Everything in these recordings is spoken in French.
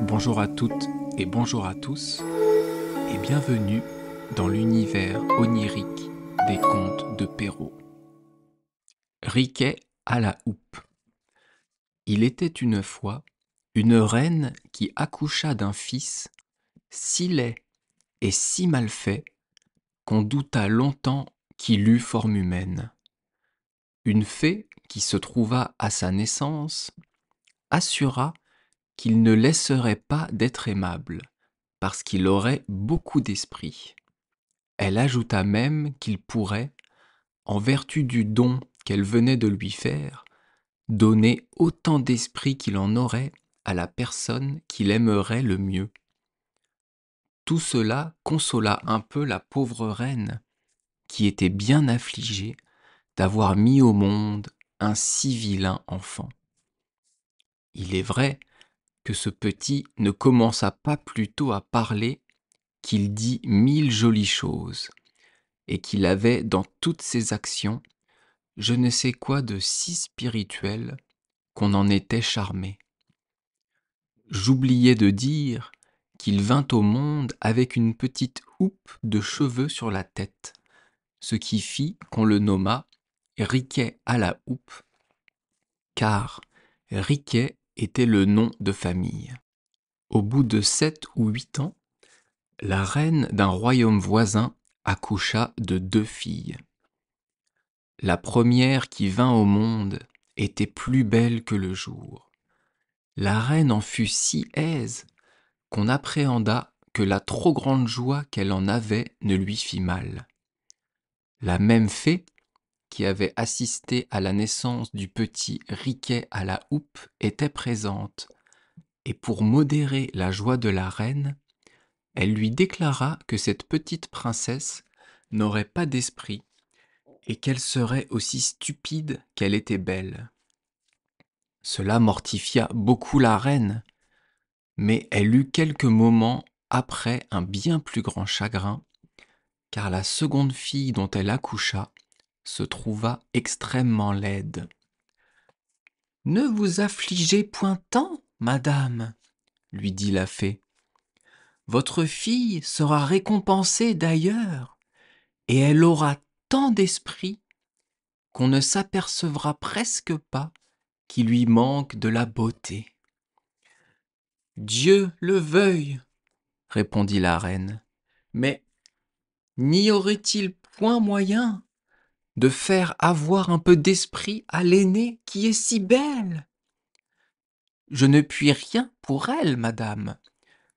Bonjour à toutes et bonjour à tous, et bienvenue dans l'univers onirique des contes de Perrault. Riquet à la houppe. Il était une fois une reine qui accoucha d'un fils si laid et si mal fait qu'on douta longtemps qu'il eût forme humaine. Une fée qui se trouva à sa naissance assura qu'il ne laisserait pas d'être aimable, parce qu'il aurait beaucoup d'esprit. Elle ajouta même qu'il pourrait, en vertu du don qu'elle venait de lui faire, donner autant d'esprit qu'il en aurait à la personne qu'il aimerait le mieux. Tout cela consola un peu la pauvre reine, qui était bien affligée d'avoir mis au monde un si vilain enfant. Il est vrai que ce petit ne commença pas plus tôt à parler qu'il dit 1000 jolies choses, et qu'il avait dans toutes ses actions je ne sais quoi de si spirituel qu'on en était charmé. J'oubliais de dire qu'il vint au monde avec une petite houppe de cheveux sur la tête, ce qui fit qu'on le nomma Riquet à la houppe, car Riquet était le nom de famille. Au bout de 7 ou 8 ans, la reine d'un royaume voisin accoucha de 2 filles. La première qui vint au monde était plus belle que le jour. La reine en fut si aise qu'on appréhenda que la trop grande joie qu'elle en avait ne lui fit mal. La même fée, qui avait assisté à la naissance du petit Riquet à la houppe, était présente, et pour modérer la joie de la reine, elle lui déclara que cette petite princesse n'aurait pas d'esprit et qu'elle serait aussi stupide qu'elle était belle. Cela mortifia beaucoup la reine, mais elle eut quelques moments après un bien plus grand chagrin, car la seconde fille dont elle accoucha se trouva extrêmement laide. « Ne vous affligez point tant, madame, lui dit la fée. Votre fille sera récompensée d'ailleurs, et elle aura tant d'esprit qu'on ne s'apercevra presque pas qu'il lui manque de la beauté. » « Dieu le veuille, répondit la reine, mais n'y aurait-il point moyen de faire avoir un peu d'esprit à l'aînée qui est si belle? Je ne puis rien pour elle, madame,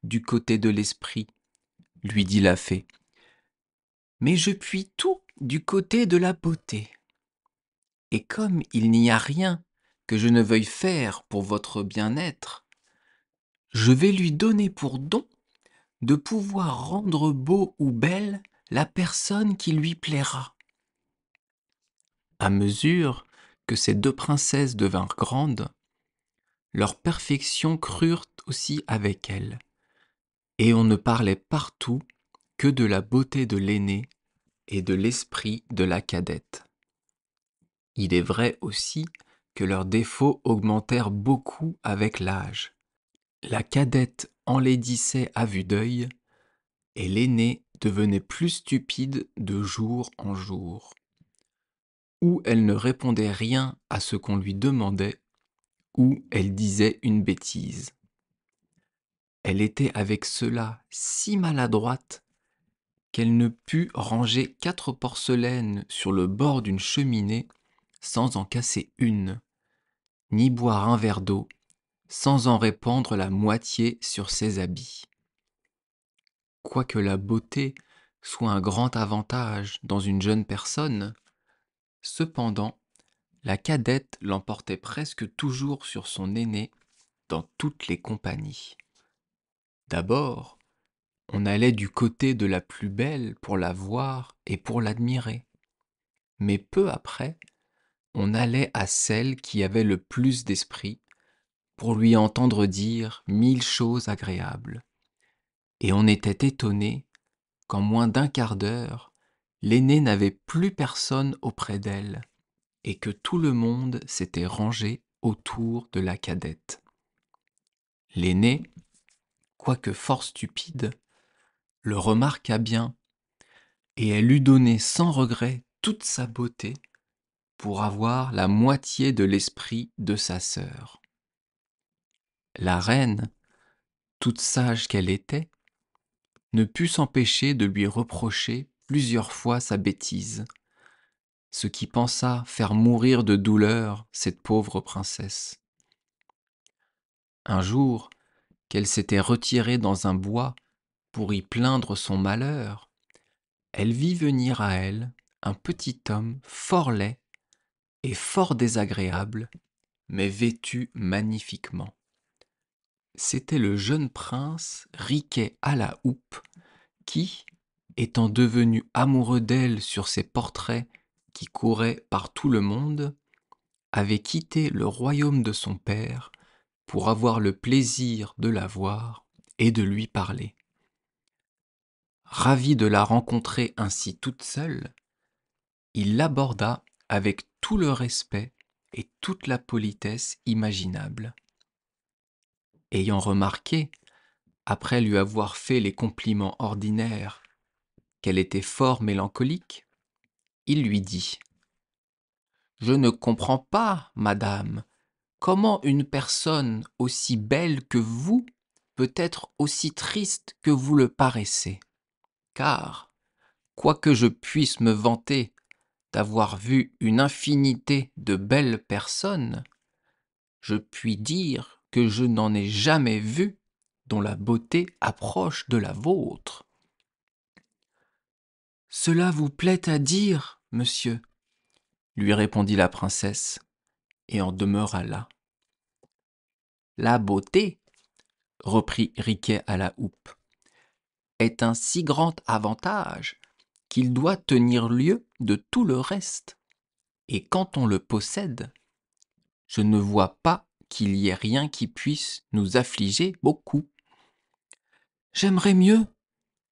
du côté de l'esprit, lui dit la fée, mais je puis tout du côté de la beauté. Et comme il n'y a rien que je ne veuille faire pour votre bien-être, je vais lui donner pour don de pouvoir rendre beau ou belle la personne qui lui plaira. À mesure que ces 2 princesses devinrent grandes, leur perfection crurent aussi avec elles, et on ne parlait partout que de la beauté de l'aînée et de l'esprit de la cadette. Il est vrai aussi que leurs défauts augmentèrent beaucoup avec l'âge. La cadette enlaidissait à vue d'œil, et l'aînée devenait plus stupide de jour en jour. Ou elle ne répondait rien à ce qu'on lui demandait, ou elle disait une bêtise. Elle était avec cela si maladroite qu'elle ne put ranger 4 porcelaines sur le bord d'une cheminée sans en casser une, ni boire un verre d'eau sans en répandre la moitié sur ses habits. Quoique la beauté soit un grand avantage dans une jeune personne, cependant, la cadette l'emportait presque toujours sur son aînée dans toutes les compagnies. D'abord, on allait du côté de la plus belle pour la voir et pour l'admirer. Mais peu après, on allait à celle qui avait le plus d'esprit pour lui entendre dire 1000 choses agréables. Et on était étonné qu'en moins d'un quart d'heure, l'aînée n'avait plus personne auprès d'elle et que tout le monde s'était rangé autour de la cadette. L'aînée, quoique fort stupide, le remarqua bien, et elle eût donné sans regret toute sa beauté pour avoir la moitié de l'esprit de sa sœur. La reine, toute sage qu'elle était, ne put s'empêcher de lui reprocher plusieurs fois sa bêtise, ce qui pensa faire mourir de douleur cette pauvre princesse. Un jour, qu'elle s'était retirée dans un bois pour y plaindre son malheur, elle vit venir à elle un petit homme fort laid et fort désagréable, mais vêtu magnifiquement. C'était le jeune prince Riquet à la houppe qui, étant devenu amoureux d'elle sur ses portraits qui couraient par tout le monde, avait quitté le royaume de son père pour avoir le plaisir de la voir et de lui parler. Ravi de la rencontrer ainsi toute seule, il l'aborda avec tout le respect et toute la politesse imaginable. Ayant remarqué, après lui avoir fait les compliments ordinaires, qu'elle était fort mélancolique, il lui dit : « Je ne comprends pas, madame, comment une personne aussi belle que vous peut être aussi triste que vous le paraissez, car, quoique je puisse me vanter d'avoir vu une infinité de belles personnes, je puis dire que je n'en ai jamais vu dont la beauté approche de la vôtre. » « Cela vous plaît à dire, monsieur, » lui répondit la princesse, et en demeura là. « La beauté, » reprit Riquet à la houppe, « est un si grand avantage qu'il doit tenir lieu de tout le reste, et quand on le possède, je ne vois pas qu'il y ait rien qui puisse nous affliger beaucoup. »« J'aimerais mieux, »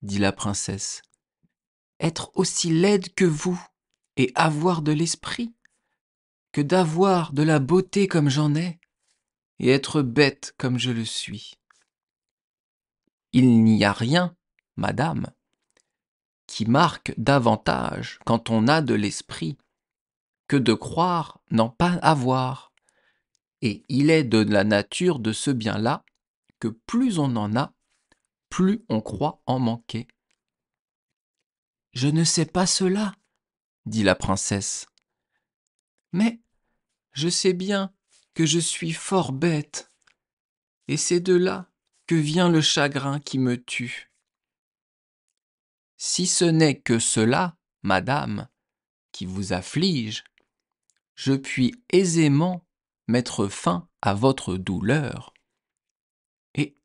dit la princesse, « être aussi laide que vous et avoir de l'esprit, que d'avoir de la beauté comme j'en ai et être bête comme je le suis. Il n'y a rien, madame, qui marque davantage quand on a de l'esprit que de croire n'en pas avoir, et il est de la nature de ce bien-là que plus on en a, plus on croit en manquer. »« Je ne sais pas cela, » dit la princesse, « mais je sais bien que je suis fort bête, et c'est de là que vient le chagrin qui me tue. Si ce n'est que cela, madame, qui vous afflige, je puis aisément mettre fin à votre douleur. »« Et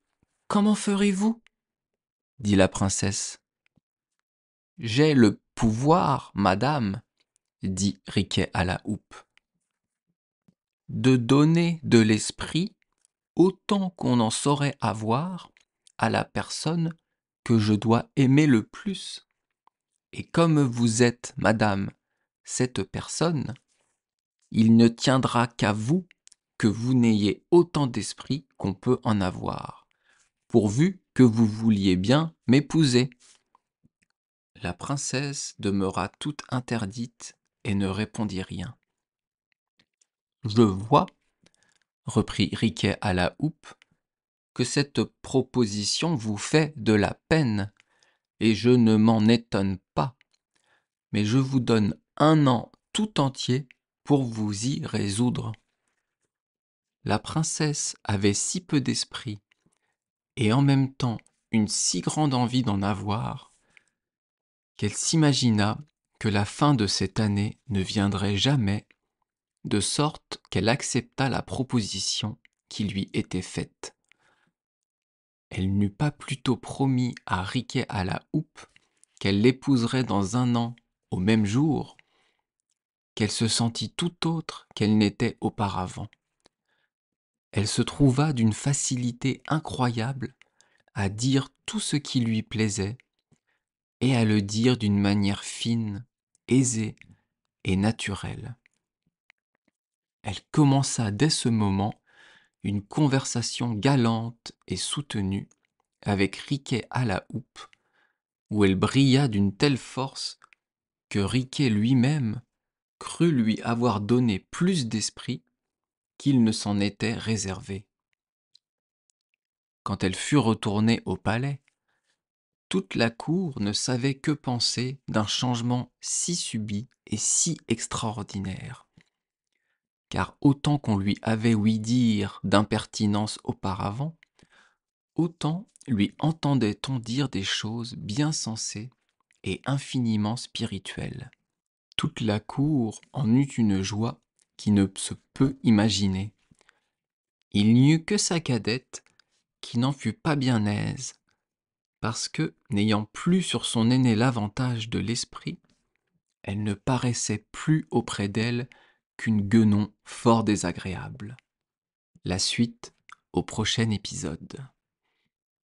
comment ferez-vous ? » dit la princesse. « J'ai le pouvoir, madame, dit Riquet à la houppe, de donner de l'esprit autant qu'on en saurait avoir à la personne que je dois aimer le plus. Et comme vous êtes, madame, cette personne, il ne tiendra qu'à vous que vous n'ayez autant d'esprit qu'on peut en avoir, pourvu que vous vouliez bien m'épouser. » La princesse demeura toute interdite et ne répondit rien. « Je vois, » reprit Riquet à la houppe, « que cette proposition vous fait de la peine, et je ne m'en étonne pas, mais je vous donne 1 an tout entier pour vous y résoudre. » La princesse avait si peu d'esprit, et en même temps une si grande envie d'en avoir, qu'elle s'imagina que la fin de cette année ne viendrait jamais, de sorte qu'elle accepta la proposition qui lui était faite. Elle n'eut pas plutôt promis à Riquet à la houppe qu'elle l'épouserait dans 1 an au même jour, qu'elle se sentit tout autre qu'elle n'était auparavant. Elle se trouva d'une facilité incroyable à dire tout ce qui lui plaisait et à le dire d'une manière fine, aisée et naturelle. Elle commença dès ce moment une conversation galante et soutenue avec Riquet à la houppe, où elle brilla d'une telle force que Riquet lui-même crut lui avoir donné plus d'esprit qu'il ne s'en était réservé. Quand elle fut retournée au palais, toute la cour ne savait que penser d'un changement si subit et si extraordinaire. Car autant qu'on lui avait ouï dire d'impertinence auparavant, autant lui entendait-on dire des choses bien sensées et infiniment spirituelles. Toute la cour en eut une joie qui ne se peut imaginer. Il n'y eut que sa cadette qui n'en fut pas bien aise, parce que, n'ayant plus sur son aînée l'avantage de l'esprit, elle ne paraissait plus auprès d'elle qu'une guenon fort désagréable. La suite au prochain épisode.